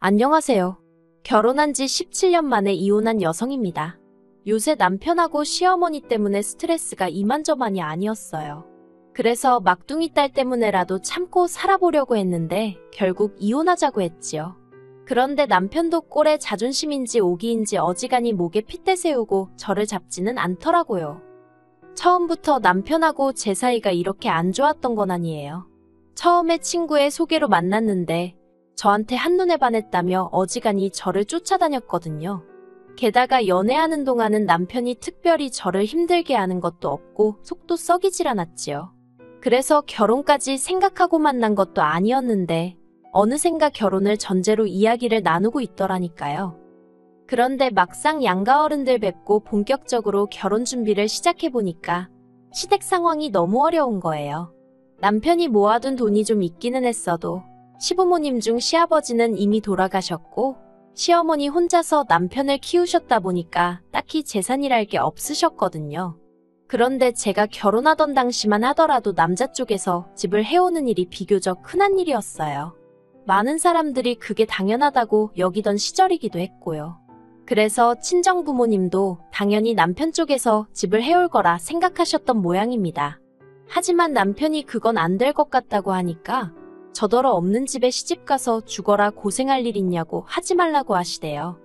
안녕하세요. 결혼한 지 17년 만에 이혼한 여성입니다. 요새 남편하고 시어머니 때문에 스트레스가 이만저만이 아니었어요. 그래서 막둥이 딸 때문에라도 참고 살아보려고 했는데 결국 이혼하자고 했지요. 그런데 남편도 꼴에 자존심인지 오기인지 어지간히 목에 핏대 세우고 저를 잡지는 않더라고요. 처음부터 남편하고 제 사이가 이렇게 안 좋았던 건 아니에요. 처음에 친구의 소개로 만났는데 저한테 한눈에 반했다며 어지간히 저를 쫓아다녔거든요. 게다가 연애하는 동안은 남편이 특별히 저를 힘들게 하는 것도 없고 속도 썩이질 않았지요. 그래서 결혼까지 생각하고 만난 것도 아니었는데 어느샌가 결혼을 전제로 이야기를 나누고 있더라니까요. 그런데 막상 양가 어른들 뵙고 본격적으로 결혼 준비를 시작해보니까 시댁 상황이 너무 어려운 거예요. 남편이 모아둔 돈이 좀 있기는 했어도 시부모님 중 시아버지는 이미 돌아가셨고 시어머니 혼자서 남편을 키우셨다 보니까 딱히 재산이랄 게 없으셨거든요. 그런데 제가 결혼하던 당시만 하더라도 남자 쪽에서 집을 해오는 일이 비교적 흔한 일이었어요. 많은 사람들이 그게 당연하다고 여기던 시절이기도 했고요. 그래서 친정 부모님도 당연히 남편 쪽에서 집을 해올 거라 생각하셨던 모양입니다. 하지만 남편이 그건 안 될 것 같다고 하니까 저더러 없는 집에 시집가서 죽어라 고생할 일 있냐고 하지 말라고 하시대요.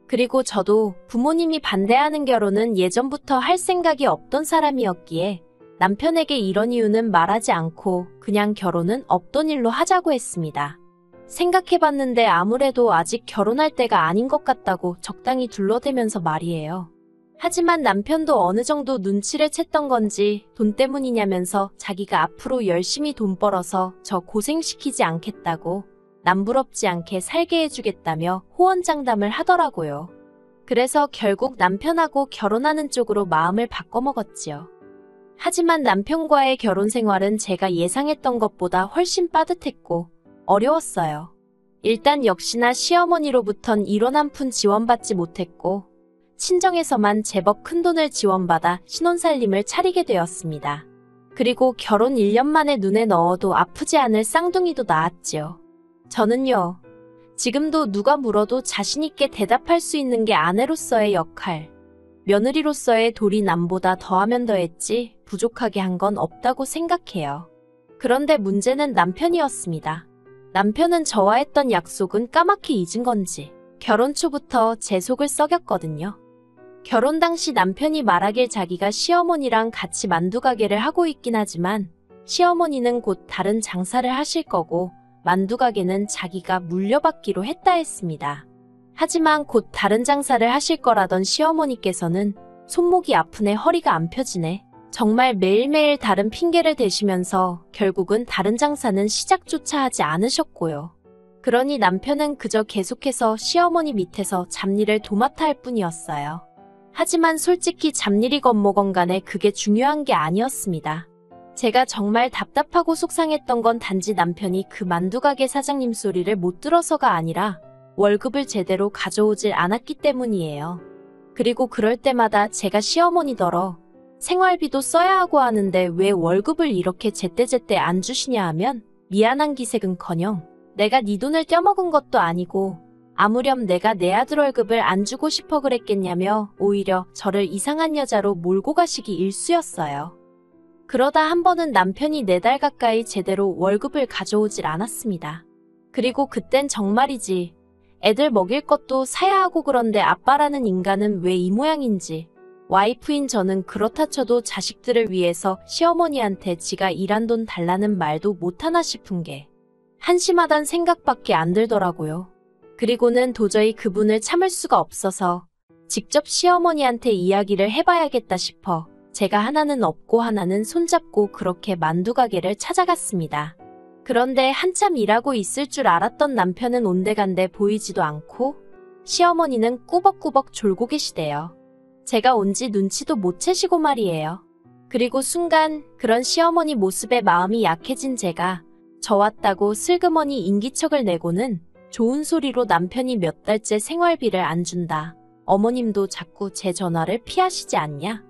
그리고 저도 부모님이 반대하는 결혼은 예전부터 할 생각이 없던 사람이었기에 남편에게 이런 이유는 말하지 않고 그냥 결혼은 없던 일로 하자고 했습니다. 생각해봤는데 아무래도 아직 결혼할 때가 아닌 것 같다고 적당히 둘러대면서 말이에요. 하지만 남편도 어느 정도 눈치를 챘던 건지 돈 때문이냐면서 자기가 앞으로 열심히 돈 벌어서 저 고생시키지 않겠다고 남부럽지 않게 살게 해주겠다며 호언장담을 하더라고요. 그래서 결국 남편하고 결혼하는 쪽으로 마음을 바꿔먹었지요. 하지만 남편과의 결혼 생활은 제가 예상했던 것보다 훨씬 빠듯했고 어려웠어요. 일단 역시나 시어머니로부턴 1원 한 푼 지원받지 못했고 친정에서만 제법 큰돈을 지원받아 신혼살림을 차리게 되었습니다. 그리고 결혼 1년 만에 눈에 넣어도 아프지 않을 쌍둥이도 낳았지요. 저는요, 지금도 누가 물어도 자신있게 대답할 수 있는 게 아내로서의 역할, 며느리로서의 도리 남보다 더하면 더했지 부족하게 한 건 없다고 생각해요. 그런데 문제는 남편이었습니다. 남편은 저와 했던 약속은 까맣게 잊은 건지 결혼 초부터 제 속을 썩였거든요. 결혼 당시 남편이 말하길 자기가 시어머니랑 같이 만두 가게를 하고 있긴 하지만 시어머니는 곧 다른 장사를 하실 거고 만두 가게는 자기가 물려받기로 했다 했습니다. 하지만 곧 다른 장사를 하실 거라던 시어머니께서는 손목이 아프네 허리가 안 펴지네 정말 매일매일 다른 핑계를 대시면서 결국은 다른 장사는 시작조차 하지 않으셨고요. 그러니 남편은 그저 계속해서 시어머니 밑에서 잡일을 도맡아 할 뿐이었어요. 하지만 솔직히 잡일이건 뭐건 간에 그게 중요한 게 아니었습니다. 제가 정말 답답하고 속상했던 건 단지 남편이 그 만두가게 사장님 소리를 못 들어서가 아니라 월급을 제대로 가져오질 않았기 때문이에요. 그리고 그럴 때마다 제가 시어머니더러 생활비도 써야 하고 하는데 왜 월급을 이렇게 제때제때 안 주시냐 하면 미안한 기색은커녕 내가 네 돈을 떼먹은 것도 아니고 아무렴 내가 내 아들 월급을 안 주고 싶어 그랬겠냐며 오히려 저를 이상한 여자로 몰고 가시기 일쑤였어요. 그러다 한 번은 남편이 4달 가까이 제대로 월급을 가져오질 않았습니다. 그리고 그땐 정말이지 애들 먹일 것도 사야 하고 그런데 아빠라는 인간은 왜 이 모양인지 와이프인 저는 그렇다 쳐도 자식들을 위해서 시어머니한테 지가 일한 돈 달라는 말도 못하나 싶은 게 한심하단 생각밖에 안 들더라고요. 그리고는 도저히 그분을 참을 수가 없어서 직접 시어머니한테 이야기를 해봐야겠다 싶어 제가 하나는 업고 하나는 손잡고 그렇게 만두가게를 찾아갔습니다. 그런데 한참 일하고 있을 줄 알았던 남편은 온데간데 보이지도 않고 시어머니는 꾸벅꾸벅 졸고 계시대요. 제가 온지 눈치도 못 채시고 말이에요. 그리고 순간 그런 시어머니 모습에 마음이 약해진 제가 저 왔다고 슬그머니 인기척을 내고는 좋은 소리로 남편이 몇 달째 생활비를 안 준다. 어머님도 자꾸 제 전화를 피하시지 않냐?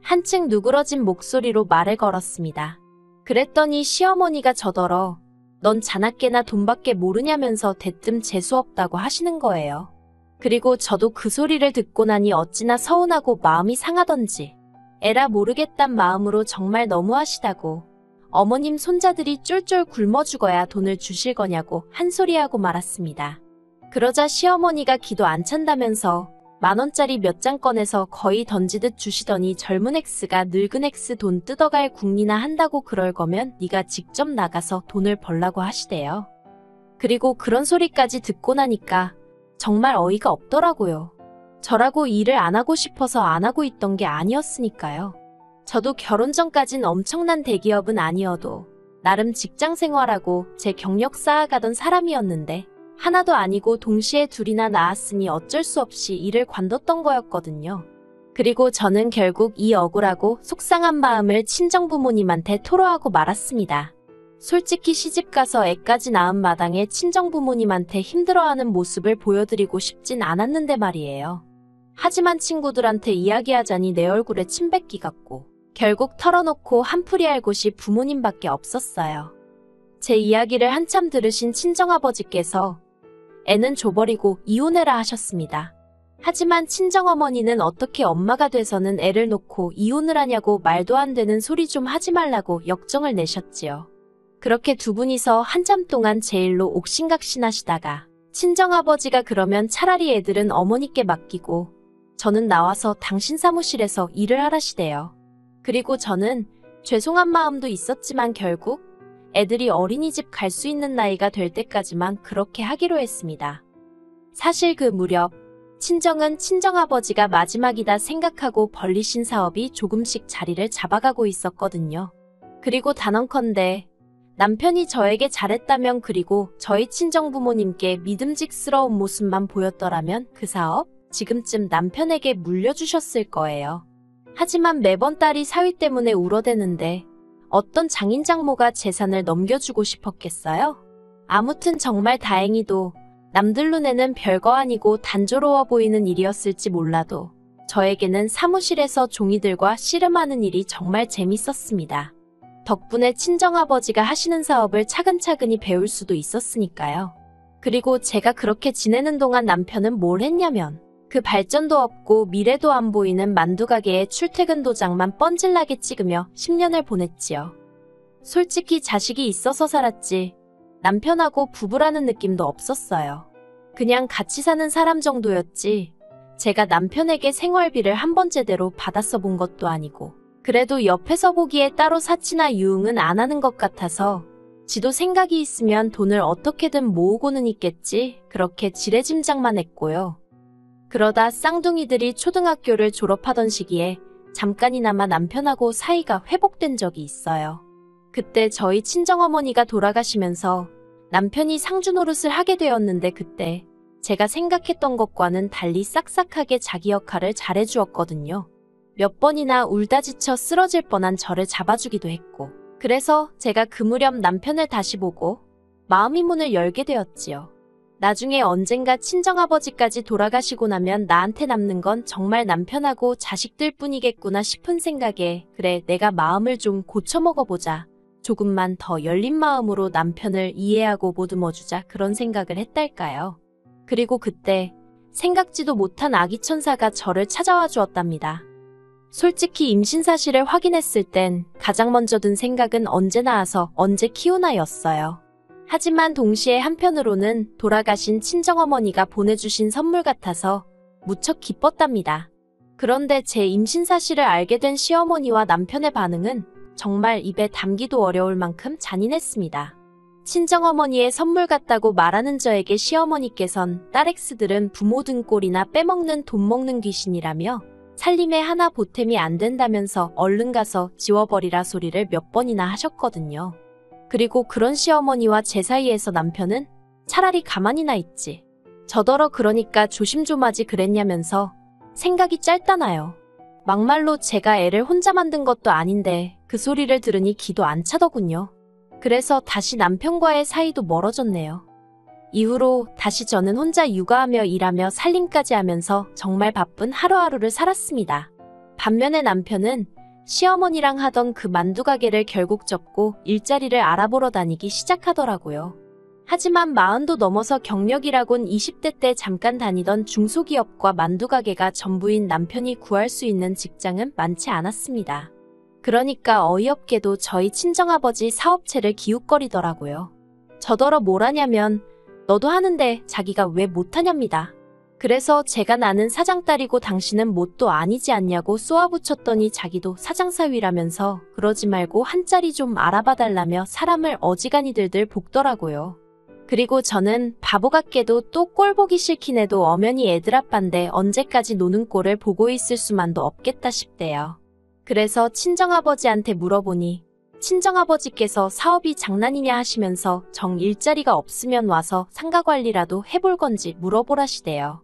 한층 누그러진 목소리로 말을 걸었습니다. 그랬더니 시어머니가 저더러 넌 자나깨나 돈밖에 모르냐면서 대뜸 재수없다고 하시는 거예요. 그리고 저도 그 소리를 듣고 나니 어찌나 서운하고 마음이 상하던지 에라 모르겠단 마음으로 정말 너무하시다고 어머님 손자들이 쫄쫄 굶어 죽어야 돈을 주실 거냐고 한 소리하고 말았습니다. 그러자 시어머니가 기도 안 찬다면서 10,000원짜리 몇 장 꺼내서 거의 던지듯 주시더니 젊은 X가 늙은 X 돈 뜯어갈 궁리나 한다고 그럴 거면 네가 직접 나가서 돈을 벌라고 하시대요. 그리고 그런 소리까지 듣고 나니까 정말 어이가 없더라고요. 저라고 일을 안 하고 싶어서 안 하고 있던 게 아니었으니까요. 저도 결혼 전까진 엄청난 대기업은 아니어도 나름 직장 생활하고 제 경력 쌓아가던 사람이었는데 하나도 아니고 동시에 둘이나 낳았으니 어쩔 수 없이 일을 관뒀던 거였거든요. 그리고 저는 결국 이 억울하고 속상한 마음을 친정부모님한테 토로하고 말았습니다. 솔직히 시집가서 애까지 낳은 마당에 친정부모님한테 힘들어하는 모습을 보여드리고 싶진 않았는데 말이에요. 하지만 친구들한테 이야기하자니 내 얼굴에 침 뱉기 같고 결국 털어놓고 한풀이할 곳이 부모님밖에 없었어요. 제 이야기를 한참 들으신 친정아버지께서 애는 줘버리고 이혼해라 하셨습니다. 하지만 친정어머니는 어떻게 엄마가 돼서는 애를 놓고 이혼을 하냐고 말도 안 되는 소리 좀 하지 말라고 역정을 내셨지요. 그렇게 두 분이서 한참 동안 제 일로 옥신각신하시다가 친정아버지가 그러면 차라리 애들은 어머니께 맡기고 저는 나와서 당신 사무실에서 일을 하라시대요. 그리고 저는 죄송한 마음도 있었지만 결국 애들이 어린이집 갈 수 있는 나이가 될 때까지만 그렇게 하기로 했습니다. 사실 그 무렵 친정은 친정아버지가 마지막이다 생각하고 벌리신 사업이 조금씩 자리를 잡아가고 있었거든요. 그리고 단언컨대 남편이 저에게 잘했다면 그리고 저희 친정부모님께 믿음직스러운 모습만 보였더라면 그 사업 지금쯤 남편에게 물려주셨을 거예요. 하지만 매번 딸이 사위 때문에 울어대는데 어떤 장인장모가 재산을 넘겨주고 싶었겠어요? 아무튼 정말 다행히도 남들 눈에는 별거 아니고 단조로워 보이는 일이었을지 몰라도 저에게는 사무실에서 종이들과 씨름하는 일이 정말 재밌었습니다. 덕분에 친정아버지가 하시는 사업을 차근차근히 배울 수도 있었으니까요. 그리고 제가 그렇게 지내는 동안 남편은 뭘 했냐면 그 발전도 없고 미래도 안 보이는 만두가게에 출퇴근 도장만 뻔질나게 찍으며 10년을 보냈지요. 솔직히 자식이 있어서 살았지 남편하고 부부라는 느낌도 없었어요. 그냥 같이 사는 사람 정도였지 제가 남편에게 생활비를 한 번 제대로 받았어 본 것도 아니고 그래도 옆에서 보기에 따로 사치나 유흥은 안 하는 것 같아서 지도 생각이 있으면 돈을 어떻게든 모으고는 있겠지 그렇게 지레짐작만 했고요. 그러다 쌍둥이들이 초등학교를 졸업하던 시기에 잠깐이나마 남편하고 사이가 회복된 적이 있어요. 그때 저희 친정어머니가 돌아가시면서 남편이 상주 노릇을 하게 되었는데 그때 제가 생각했던 것과는 달리 싹싹하게 자기 역할을 잘해주었거든요. 몇 번이나 울다 지쳐 쓰러질 뻔한 저를 잡아주기도 했고 그래서 제가 그 무렵 남편을 다시 보고 마음의 문을 열게 되었지요. 나중에 언젠가 친정아버지까지 돌아가시고 나면 나한테 남는 건 정말 남편하고 자식들 뿐이겠구나 싶은 생각에 그래 내가 마음을 좀 고쳐먹어보자. 조금만 더 열린 마음으로 남편을 이해하고 보듬어주자 그런 생각을 했달까요. 그리고 그때 생각지도 못한 아기 천사가 저를 찾아와 주었답니다. 솔직히 임신 사실을 확인했을 땐 가장 먼저 든 생각은 언제 낳아서 언제 키우나였어요. 하지만 동시에 한편으로는 돌아가신 친정어머니가 보내주신 선물 같아서 무척 기뻤답니다. 그런데 제 임신 사실을 알게 된 시어머니와 남편의 반응은 정말 입에 담기도 어려울 만큼 잔인했습니다. 친정어머니의 선물 같다고 말하는 저에게 시어머니께선 딸 X들은 부모 등골이나 빼먹는 돈 먹는 귀신이라며 살림에 하나 보탬이 안 된다면서 얼른 가서 지워버리라 소리를 몇 번이나 하셨거든요. 그리고 그런 시어머니와 제 사이에서 남편은 차라리 가만히나 있지. 저더러 그러니까 조심 좀 하지 그랬냐면서 생각이 짧다나요. 막말로 제가 애를 혼자 만든 것도 아닌데 그 소리를 들으니 기도 안 차더군요. 그래서 다시 남편과의 사이도 멀어졌네요. 이후로 다시 저는 혼자 육아하며 일하며 살림까지 하면서 정말 바쁜 하루하루를 살았습니다. 반면에 남편은 시어머니랑 하던 그 만두 가게를 결국 접고 일자리를 알아보러 다니기 시작하더라고요. 하지만 40도 넘어서 경력이라곤 20대 때 잠깐 다니던 중소기업과 만두 가게가 전부인 남편이 구할 수 있는 직장은 많지 않았습니다. 그러니까 어이없게도 저희 친정아버지 사업체를 기웃거리더라고요. 저더러 뭘 하냐면 너도 하는데 자기가 왜 못하냐입니다. 그래서 제가 나는 사장딸이고 당신은 뭣도 아니지 않냐고 쏘아붙였더니 자기도 사장사위라면서 그러지 말고 한자리 좀 알아봐달라며 사람을 어지간히 들들 볶더라고요. 그리고 저는 바보 같게도 또 꼴 보기 싫긴 해도 엄연히 애들 아빠인데 언제까지 노는 꼴을 보고 있을 수만도 없겠다 싶대요. 그래서 친정아버지한테 물어보니 친정아버지께서 사업이 장난이냐 하시면서 정 일자리가 없으면 와서 상가관리라도 해볼 건지 물어보라시대요.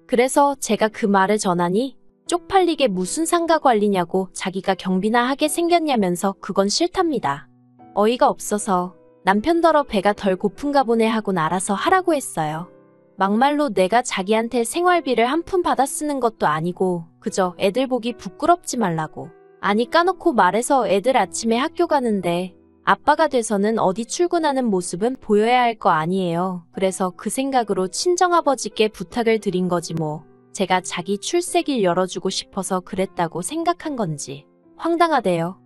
그래서 제가 그 말을 전하니 쪽팔리게 무슨 상가관리냐고 자기가 경비나 하게 생겼냐면서 그건 싫답니다. 어이가 없어서 남편더러 배가 덜 고픈가 보네 하곤 알아서 하라고 했어요. 막말로 내가 자기한테 생활비를 한 푼 받아 쓰는 것도 아니고 그저 애들 보기 부끄럽지 말라고. 아니 까놓고 말해서 애들 아침에 학교 가는데 아빠가 돼서는 어디 출근하는 모습은 보여야 할 거 아니에요. 그래서 그 생각으로 친정아버지께 부탁을 드린 거지 뭐. 제가 자기 출세길 열어주고 싶어서 그랬다고 생각한 건지. 황당하대요.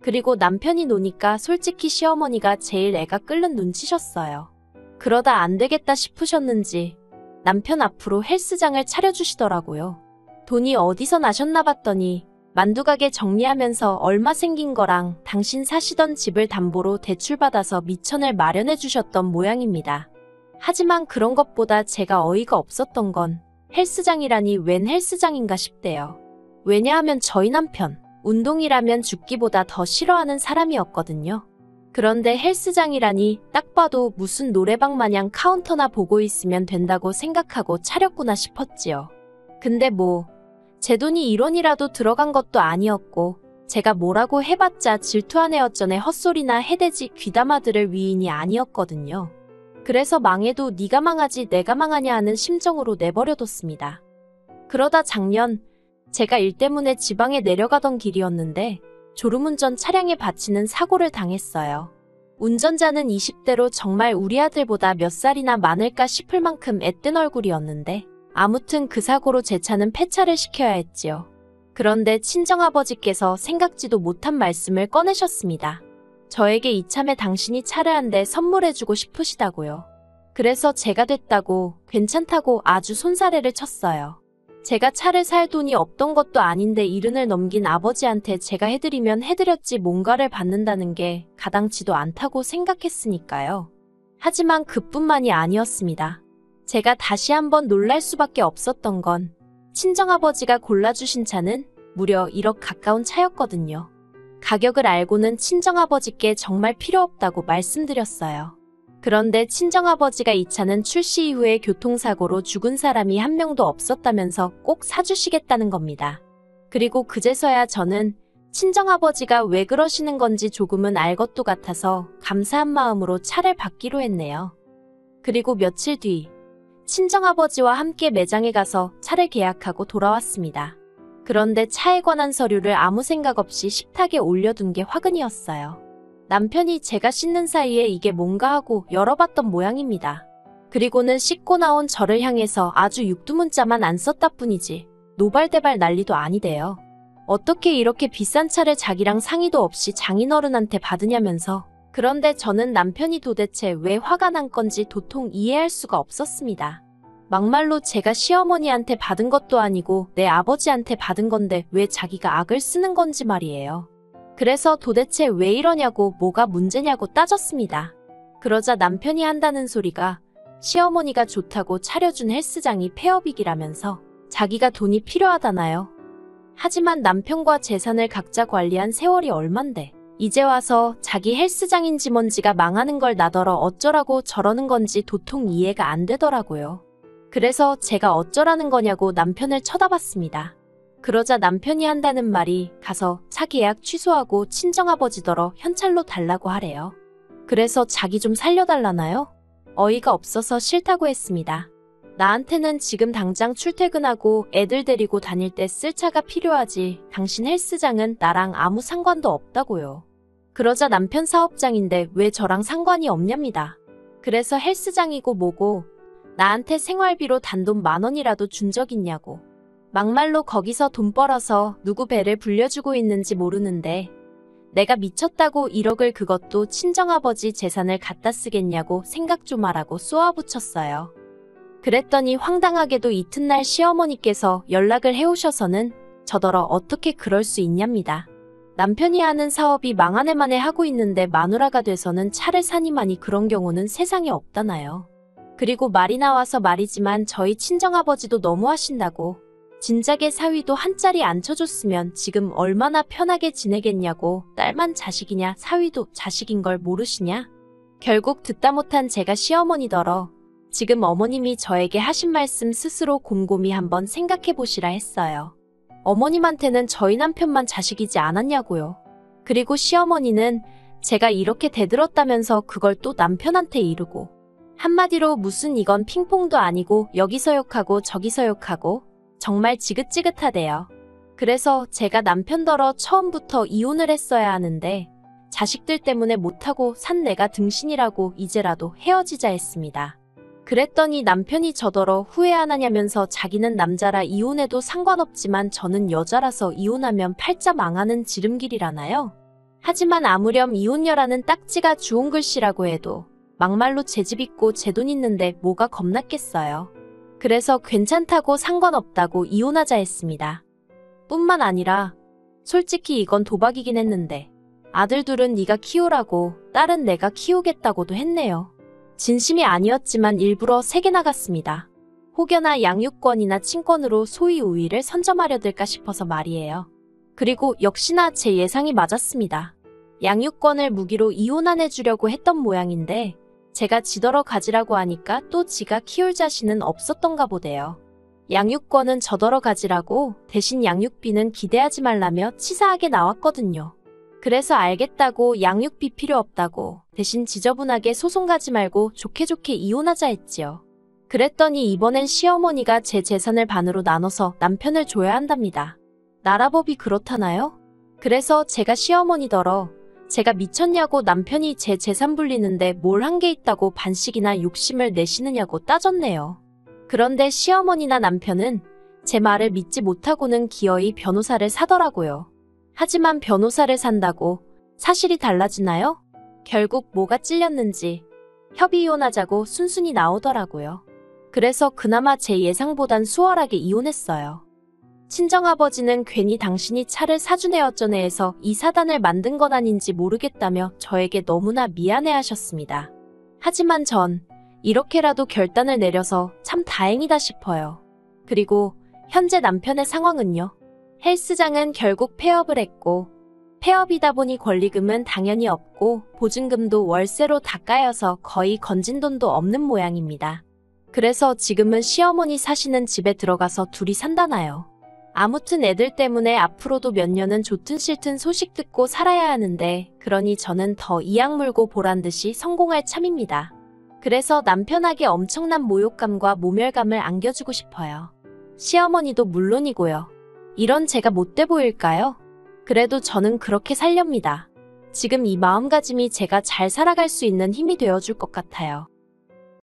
그리고 남편이 노니까 솔직히 시어머니가 제일 애가 끓는 눈치셨어요. 그러다 안 되겠다 싶으셨는지 남편 앞으로 헬스장을 차려주시더라고요. 돈이 어디서 나셨나 봤더니 만두가게 정리하면서 얼마 생긴 거랑 당신 사시던 집을 담보로 대출받아서 미천을 마련해 주셨던 모양입니다. 하지만 그런 것보다 제가 어이가 없었던 건 헬스장이라니 웬 헬스장인가 싶대요. 왜냐하면 저희 남편 운동이라면 죽기보다 더 싫어하는 사람이었거든요. 그런데 헬스장이라니 딱 봐도 무슨 노래방 마냥 카운터나 보고 있으면 된다고 생각하고 차렸구나 싶었지요. 근데 뭐 제 돈이 1원이라도 들어간 것도 아니었고 제가 뭐라고 해봤자 질투한 애어전에 헛소리나 해대지 귀담아 들을 위인이 아니었거든요. 그래서 망해도 네가 망하지 내가 망하냐 하는 심정으로 내버려뒀습니다. 그러다 작년 제가 일 때문에 지방에 내려가던 길이었는데 졸음운전 차량에 받치는 사고를 당했어요. 운전자는 20대로 정말 우리 아들보다 몇 살이나 많을까 싶을 만큼 애뜬 얼굴이었는데 아무튼 그 사고로 제 차는 폐차를 시켜야 했지요. 그런데 친정아버지께서 생각지도 못한 말씀을 꺼내셨습니다. 저에게 이참에 당신이 차를 한 대 선물해주고 싶으시다고요. 그래서 제가 됐다고 괜찮다고 아주 손사래를 쳤어요. 제가 차를 살 돈이 없던 것도 아닌데 70을 넘긴 아버지한테 제가 해드리면 해드렸지 뭔가를 받는다는 게 가당치도 않다고 생각했으니까요. 하지만 그뿐만이 아니었습니다. 제가 다시 한번 놀랄 수밖에 없었던 건 친정아버지가 골라주신 차는 무려 1억 가까운 차였거든요. 가격을 알고는 친정아버지께 정말 필요 없다고 말씀드렸어요. 그런데 친정아버지가 이 차는 출시 이후에 교통사고로 죽은 사람이 한 명도 없었다면서 꼭 사주시겠다는 겁니다. 그리고 그제서야 저는 친정아버지가 왜 그러시는 건지 조금은 알 것도 같아서 감사한 마음으로 차를 받기로 했네요. 그리고 며칠 뒤 친정아버지와 함께 매장에 가서 차를 계약하고 돌아왔습니다. 그런데 차에 관한 서류를 아무 생각 없이 식탁에 올려둔 게 화근이었어요. 남편이 제가 씻는 사이에 이게 뭔가 하고 열어봤던 모양입니다. 그리고는 씻고 나온 저를 향해서 아주 육두문자만 안 썼다 뿐이지 노발대발 난리도 아니대요. 어떻게 이렇게 비싼 차를 자기랑 상의도 없이 장인어른한테 받으냐면서. 그런데 저는 남편이 도대체 왜 화가 난 건지 도통 이해할 수가 없었습니다. 막말로 제가 시어머니한테 받은 것도 아니고 내 아버지한테 받은 건데 왜 자기가 악을 쓰는 건지 말이에요. 그래서 도대체 왜 이러냐고 뭐가 문제냐고 따졌습니다. 그러자 남편이 한다는 소리가 시어머니가 좋다고 차려준 헬스장이 폐업이기라면서 자기가 돈이 필요하다나요. 하지만 남편과 재산을 각자 관리한 세월이 얼만데 이제 와서 자기 헬스장인지 뭔지가 망하는 걸 나더러 어쩌라고 저러는 건지 도통 이해가 안 되더라고요. 그래서 제가 어쩌라는 거냐고 남편을 쳐다봤습니다. 그러자 남편이 한다는 말이 가서 차 계약 취소하고 친정아버지더러 현찰로 달라고 하래요. 그래서 자기 좀 살려달라나요? 어이가 없어서 싫다고 했습니다. 나한테는 지금 당장 출퇴근하고 애들 데리고 다닐 때 쓸 차가 필요하지. 당신 헬스장은 나랑 아무 상관도 없다고요. 그러자 남편 사업장인데 왜 저랑 상관이 없냐입니다. 그래서 헬스장이고 뭐고 나한테 생활비로 단돈 10,000원이라도 준 적 있냐고. 막말로 거기서 돈 벌어서 누구 배를 불려주고 있는지 모르는데 내가 미쳤다고 1억을 그것도 친정아버지 재산을 갖다 쓰겠냐고 생각 좀 하라고 쏘아붙였어요. 그랬더니 황당하게도 이튿날 시어머니께서 연락을 해오셔서는 저더러 어떻게 그럴 수 있냐입니다. 남편이 하는 사업이 망한 애만에 하고 있는데 마누라가 돼서는 차를 사니마니 그런 경우는 세상에 없다나요. 그리고 말이 나와서 말이지만 저희 친정아버지도 너무 하신다고. 진작에 사위도 한 자리 앉혀줬으면 지금 얼마나 편하게 지내겠냐고. 딸만 자식이냐 사위도 자식인 걸 모르시냐. 결국 듣다 못한 제가 시어머니더러 지금 어머님이 저에게 하신 말씀 스스로 곰곰이 한번 생각해 보시라 했어요. 어머님한테는 저희 남편만 자식이지 않았냐고요. 그리고 시어머니는 제가 이렇게 대들었다면서 그걸 또 남편한테 이르고 한마디로 무슨 이건 핑퐁도 아니고 여기서 욕하고 저기서 욕하고 정말 지긋지긋하대요. 그래서 제가 남편더러 처음부터 이혼을 했어야 하는데 자식들 때문에 못하고 산 내가 등신이라고 이제라도 헤어지자 했습니다. 그랬더니 남편이 저더러 후회 안 하냐면서 자기는 남자라 이혼해도 상관없지만 저는 여자라서 이혼하면 팔자 망하는 지름길이라나요? 하지만 아무렴 이혼녀라는 딱지가 주운 글씨라고 해도 막말로 제 집 있고 제 돈 있는데 뭐가 겁났겠어요. 그래서 괜찮다고 상관없다고 이혼하자 했습니다. 뿐만 아니라 솔직히 이건 도박이긴 했는데 아들 둘은 네가 키우라고 딸은 내가 키우겠다고도 했네요. 진심이 아니었지만 일부러 세게 나갔습니다. 혹여나 양육권이나 친권으로 소위 우위를 선점하려 들까 싶어서 말이에요. 그리고 역시나 제 예상이 맞았습니다. 양육권을 무기로 이혼 안 해주려고 했던 모양인데 제가 지더러 가지라고 하니까 또 지가 키울 자신은 없었던가 보대요. 양육권은 저더러 가지라고 대신 양육비는 기대하지 말라며 치사하게 나왔거든요. 그래서 알겠다고 양육비 필요 없다고 대신 지저분하게 소송 가지 말고 좋게 좋게 이혼하자 했지요. 그랬더니 이번엔 시어머니가 제 재산을 반으로 나눠서 남편을 줘야 한답니다. 나라법이 그렇다나요? 그래서 제가 시어머니더러 제가 미쳤냐고 남편이 제 재산 불리는데 뭘 한 게 있다고 반씩이나 욕심을 내시느냐고 따졌네요. 그런데 시어머니나 남편은 제 말을 믿지 못하고는 기어이 변호사를 사더라고요. 하지만 변호사를 산다고 사실이 달라지나요? 결국 뭐가 찔렸는지 협의 이혼하자고 순순히 나오더라고요. 그래서 그나마 제 예상보단 수월하게 이혼했어요. 친정아버지는 괜히 당신이 차를 사주네 어쩌네 해서 이 사단을 만든 건 아닌지 모르겠다며 저에게 너무나 미안해하셨습니다. 하지만 전 이렇게라도 결단을 내려서 참 다행이다 싶어요. 그리고 현재 남편의 상황은요. 헬스장은 결국 폐업을 했고 폐업이다 보니 권리금은 당연히 없고 보증금도 월세로 다 까여서 거의 건진 돈도 없는 모양입니다. 그래서 지금은 시어머니 사시는 집에 들어가서 둘이 산다나요. 아무튼 애들 때문에 앞으로도 몇 년은 좋든 싫든 소식 듣고 살아야 하는데 그러니 저는 더 이악 물고 보란듯이 성공할 참입니다. 그래서 남편에게 엄청난 모욕감과 모멸감을 안겨주고 싶어요. 시어머니도 물론이고요. 이런 제가 못돼 보일까요? 그래도 저는 그렇게 살렵니다. 지금 이 마음가짐이 제가 잘 살아갈 수 있는 힘이 되어줄 것 같아요.